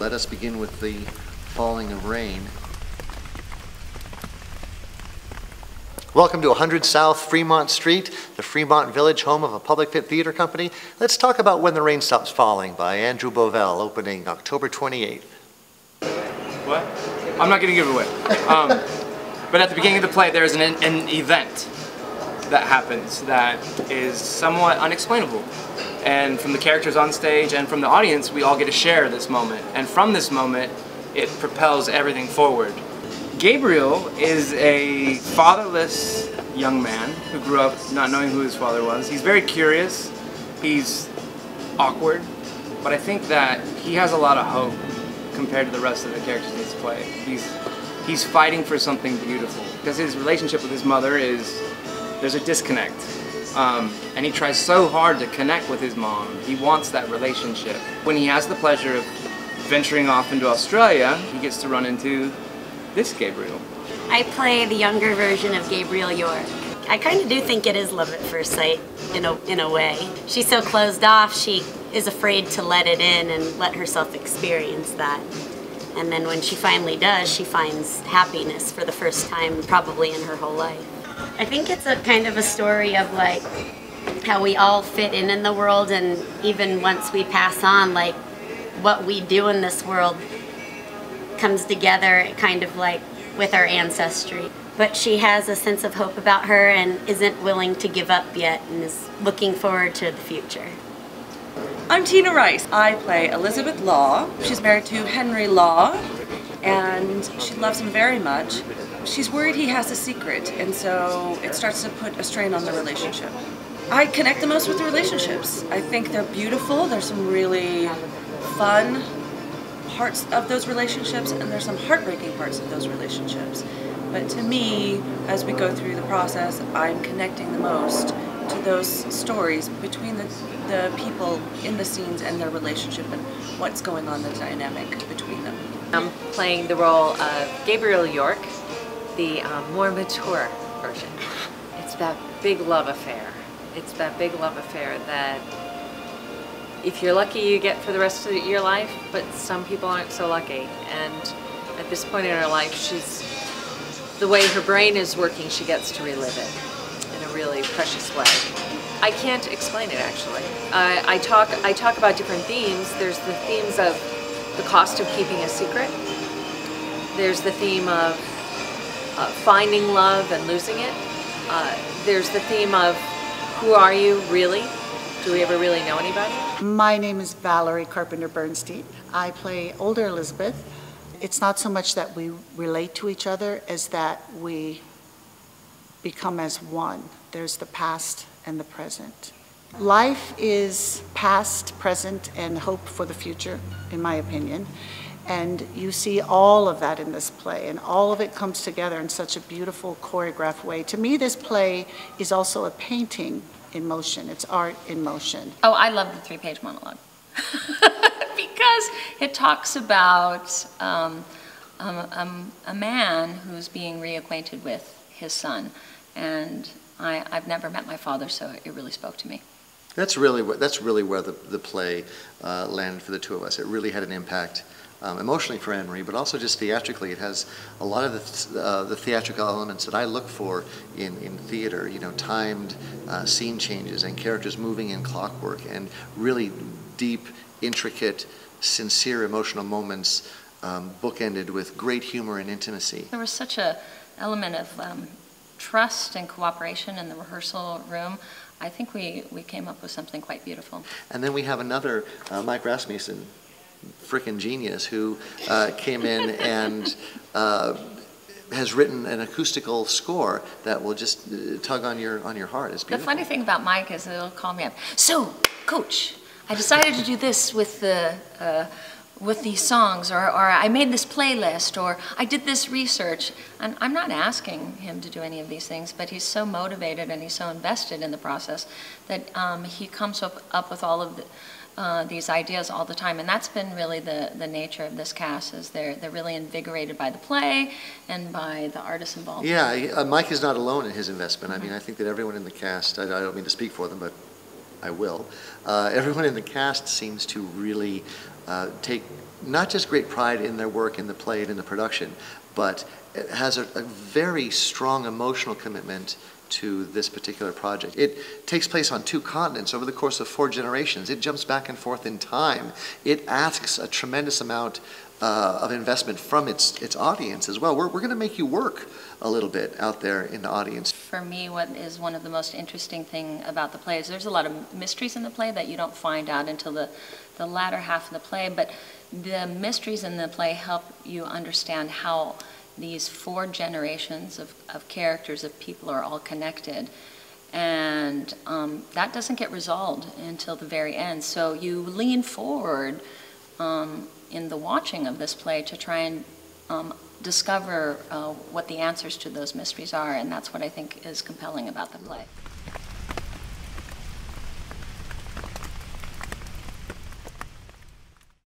Let us begin with the falling of rain. Welcome to 100 South Fremont Street, the Fremont Village, home of a Public Fit Theater Company. Let's talk about When the Rain Stops Falling by Andrew Bovell, opening October 28th. What? I'm not going to give it away. But at the beginning of the play, there's an event that happens that is somewhat unexplainable. And from the characters on stage and from the audience, we all get to share this moment. And from this moment, it propels everything forward. Gabriel is a fatherless young man who grew up not knowing who his father was. He's very curious, he's awkward, but I think that he has a lot of hope compared to the rest of the characters in this play. He's fighting for something beautiful because his relationship with his mother there's a disconnect. And he tries so hard to connect with his mom. He wants that relationship. When he has the pleasure of venturing off into Australia, he gets to run into this Gabriel. I play the younger version of Gabriel York. I kind of do think it is love at first sight in a way. She's so closed off, she is afraid to let it in and let herself experience that. And then when she finally does, she finds happiness for the first time probably in her whole life. I think it's a kind of a story of like how we all fit in the world, and even once we pass on, like what we do in this world comes together kind of like with our ancestry. But she has a sense of hope about her and isn't willing to give up yet and is looking forward to the future. I'm Tina Rice. I play Elizabeth Law. She's married to Henry Law and she loves him very much. She's worried he has a secret, and so it starts to put a strain on the relationship. I connect the most with the relationships. I think they're beautiful. There's some really fun parts of those relationships, and there's some heartbreaking parts of those relationships. But to me, as we go through the process, I'm connecting the most to those stories between the people in the scenes and their relationship and what's going on, the dynamic between them. I'm playing the role of Gabriel York, the more mature version. It's that big love affair. It's that big love affair that if you're lucky you get for the rest of your life, but some people aren't so lucky. And at this point in her life, the way her brain is working, she gets to relive it in a really precious way. I can't explain it actually. I talk about different themes. There's the themes of the cost of keeping a secret. There's the theme of finding love and losing it. There's the theme of who are you really? Do we ever really know anybody? My name is Valerie Carpenter Bernstein. I play older Elizabeth. It's not so much that we relate to each other as that we become as one. There's the past and the present. Life is past, present, and hope for the future, in my opinion. And you see all of that in this play, and all of it comes together in such a beautiful choreographed way. To me, this play is also a painting in motion. It's art in motion. Oh, I love the 3-page monologue because it talks about a man who's being reacquainted with his son, and I've never met my father, so it really spoke to me. That's really where the play landed for the two of us. It really had an impact. Emotionally for Anne Marie, but also just theatrically. It has a lot of the theatrical elements that I look for in theater, you know, timed scene changes and characters moving in clockwork and really deep, intricate, sincere emotional moments bookended with great humor and intimacy. There was such an element of trust and cooperation in the rehearsal room. I think we came up with something quite beautiful. And then we have another, Mike Rasmussen, frickin' genius, who came in and has written an acoustical score that will just tug on your heart. It's beautiful. The funny thing about Mike is he'll call me up. So, Coach, I decided to do this with these songs, or I made this playlist, or I did this research. And I'm not asking him to do any of these things, but he's so motivated and he's so invested in the process that he comes up with all of these ideas all the time, and that's been really the nature of this cast. Is they're really invigorated by the play and by the artists involved. Yeah, Mike is not alone in his investment. I mean, I think that everyone in the cast, I don't mean to speak for them, but I will. Everyone in the cast seems to really take not just great pride in their work, in the play, and in the production, but it has a very strong emotional commitment to this particular project. It takes place on 2 continents over the course of 4 generations. It jumps back and forth in time. It asks a tremendous amount of investment from its audience as well. We're going to make you work a little bit out there in the audience. For me, what is one of the most interesting thing about the play is there's a lot of mysteries in the play that you don't find out until the latter half of the play, but the mysteries in the play help you understand how these 4 generations of characters, of people, are all connected. And that doesn't get resolved until the very end. So you lean forward in the watching of this play to try and discover what the answers to those mysteries are, and that's what I think is compelling about the play.